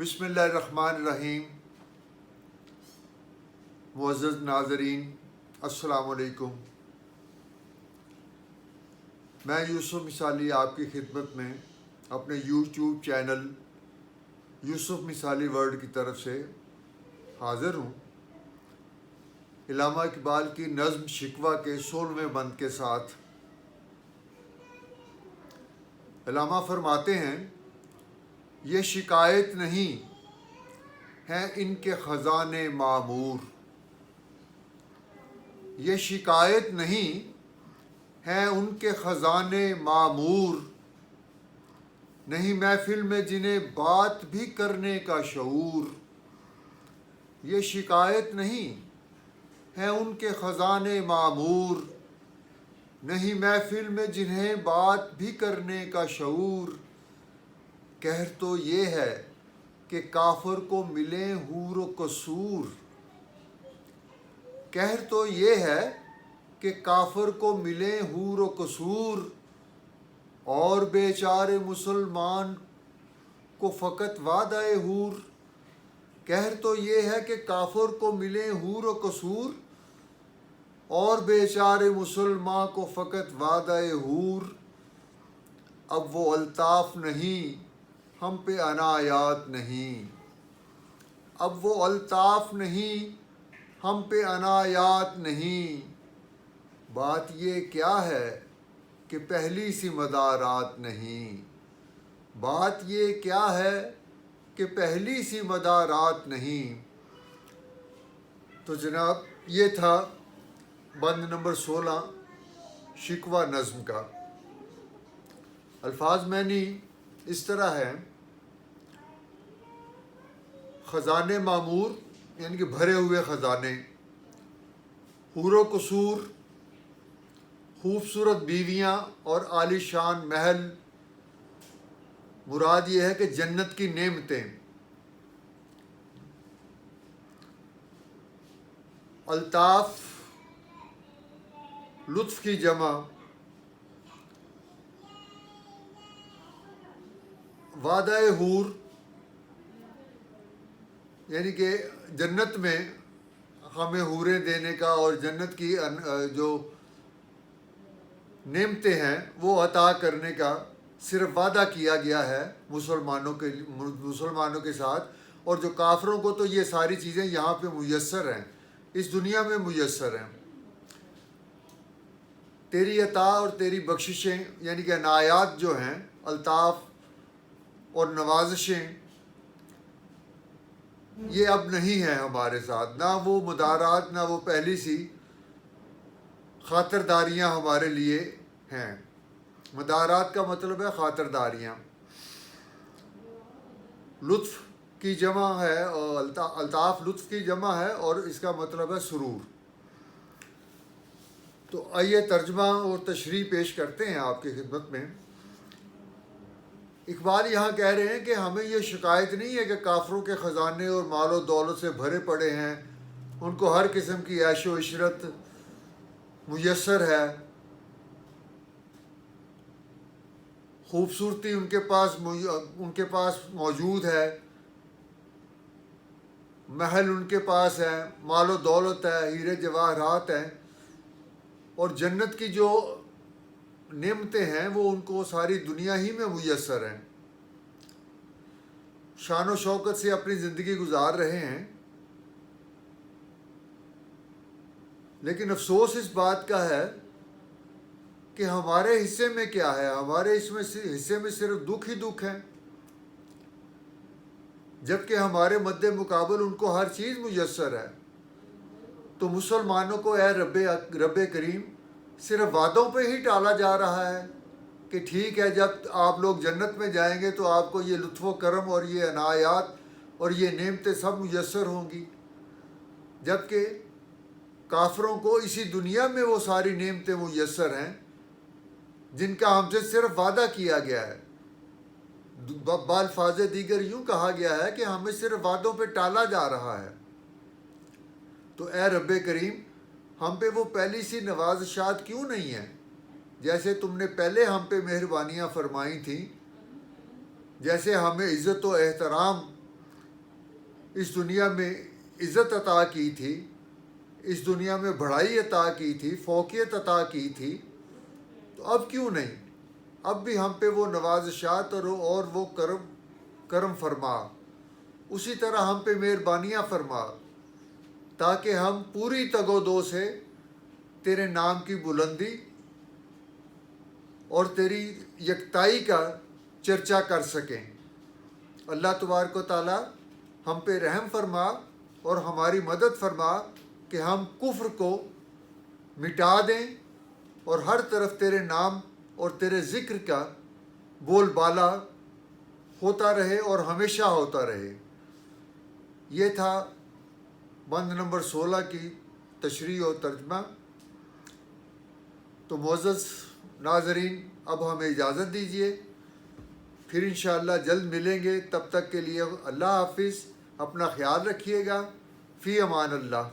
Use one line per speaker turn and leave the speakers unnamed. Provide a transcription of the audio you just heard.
بسم اللہ الرحمن الرحیم۔ معزز ناظرین السلام علیکم۔ میں یوسف مثالی آپ کی خدمت میں اپنے یوٹیوب چینل یوسف مثالی ورلڈ کی طرف سے حاضر ہوں، علامہ اقبال کی نظم شکوہ کے 16ویں بند کے ساتھ۔ علامہ فرماتے ہیں، یہ شکایت نہیں ہے ان کے خزانے معمور، یہ شکایت نہیں ہے ان کے خزانے معمور، نہیں محفل میں جنہیں بات بھی کرنے کا شعور، یہ شکایت نہیں ہے ان کے خزانے معمور، نہیں محفل میں جنہیں بات بھی کرنے کا شعور، کہر تو یہ ہے کہ کافر کو ملیں حور و قصور، کہر تو یہ ہے کہ کافر کو ملیں حور و قصور، اور بیچارے مسلمان کو فقط وعدہ حور، کہر تو یہ ہے کہ کافر کو ملیں حور و قصور، اور بیچارے مسلمان کو فقط وعدہ حور، اب وہ الطاف نہیں ہم پہ عنایات نہیں، اب وہ الطاف نہیں ہم پہ عنایات نہیں، بات یہ کیا ہے کہ پہلی سی مدارات نہیں، بات یہ کیا ہے کہ پہلی سی مدارات نہیں۔ تو جناب یہ تھا بند نمبر 16 شکوہ نظم کا۔ الفاظ معنی اس طرح ہے، خزانے معمور یعنی کہ بھرے ہوئے خزانے، حور و قصور خوبصورت بیویاں اور عالی شان محل، مراد یہ ہے کہ جنت کی نعمتیں، الطاف لطف کی جمع، وعدہ حور یعنی کہ جنت میں ہمیں حوریں دینے کا اور جنت کی جو نعمتیں ہیں وہ عطا کرنے کا صرف وعدہ کیا گیا ہے مسلمانوں کے ساتھ، اور جو کافروں کو تو یہ ساری چیزیں یہاں پہ میسر ہیں، اس دنیا میں میسر ہیں۔ تیری عطا اور تیری بخششیں یعنی کہ عنایات جو ہیں، الطاف اور نوازشیں، یہ اب نہیں ہے ہمارے ساتھ، نہ وہ مدارات نہ وہ پہلی سی خاطرداریاں ہمارے لیے ہیں۔ مدارات کا مطلب ہے خاطرداریاں، لطف کی جمع ہے اور الطاف لطف کی جمع ہے اور اس کا مطلب ہے سرور۔ تو آئیے ترجمہ اور تشریح پیش کرتے ہیں آپ کی خدمت میں۔ اقبال یہاں کہہ رہے ہیں کہ ہمیں یہ شکایت نہیں ہے کہ کافروں کے خزانے اور مال و دولت سے بھرے پڑے ہیں، ان کو ہر قسم کی عیش و عشرت میسر ہے، خوبصورتی ان کے پاس موجود ہے، محل ان کے پاس ہے، مال و دولت ہے، ہیرے جواہرات ہیں، اور جنت کی جو نعمتیں ہیں وہ ان کو ساری دنیا ہی میں میسر ہیں، شان و شوکت سے اپنی زندگی گزار رہے ہیں۔ لیکن افسوس اس بات کا ہے کہ ہمارے حصے میں کیا ہے، ہمارے حصے میں صرف دکھ ہی دکھ ہے، جبکہ ہمارے مد مقابل ان کو ہر چیز میسر ہے۔ تو مسلمانوں کو اے رب کریم صرف وعدوں پہ ہی ٹالا جا رہا ہے کہ ٹھیک ہے جب آپ لوگ جنت میں جائیں گے تو آپ کو یہ لطف و کرم اور یہ عنایات اور یہ نعمتیں سب میسر ہوں گی، جبکہ کافروں کو اسی دنیا میں وہ ساری نعمتیں میسر ہیں جن کا ہم سے صرف وعدہ کیا گیا ہے۔ بالفاظ دیگر یوں کہا گیا ہے کہ ہمیں صرف وعدوں پہ ٹالا جا رہا ہے۔ تو اے رب کریم ہم پہ وہ پہلی سی نوازشات کیوں نہیں ہیں، جیسے تم نے پہلے ہم پہ مہربانیاں فرمائی تھیں، جیسے ہمیں عزت و احترام اس دنیا میں عزت عطا کی تھی، اس دنیا میں بڑائی عطا کی تھی، فوقیت عطا کی تھی، تو اب کیوں نہیں؟ اب بھی ہم پہ وہ نوازشات اور وہ کرم فرما، اسی طرح ہم پہ مہربانیاں فرما، تاکہ ہم پوری تگ و دو سے تیرے نام کی بلندی اور تیری یکتائی کا چرچا کر سکیں۔ اللہ تبارک و تعالیٰ ہم پہ رحم فرما اور ہماری مدد فرما کہ ہم کفر کو مٹا دیں اور ہر طرف تیرے نام اور تیرے ذکر کا بول بالا ہوتا رہے اور ہمیشہ ہوتا رہے۔ یہ تھا بند نمبر 16 کی تشریح اور ترجمہ۔ تو معزز ناظرین، اب ہمیں اجازت دیجیے، پھر انشاءاللہ جلد ملیں گے۔ تب تک کے لیے اللہ حافظ، اپنا خیال رکھیے گا، فی امان اللہ۔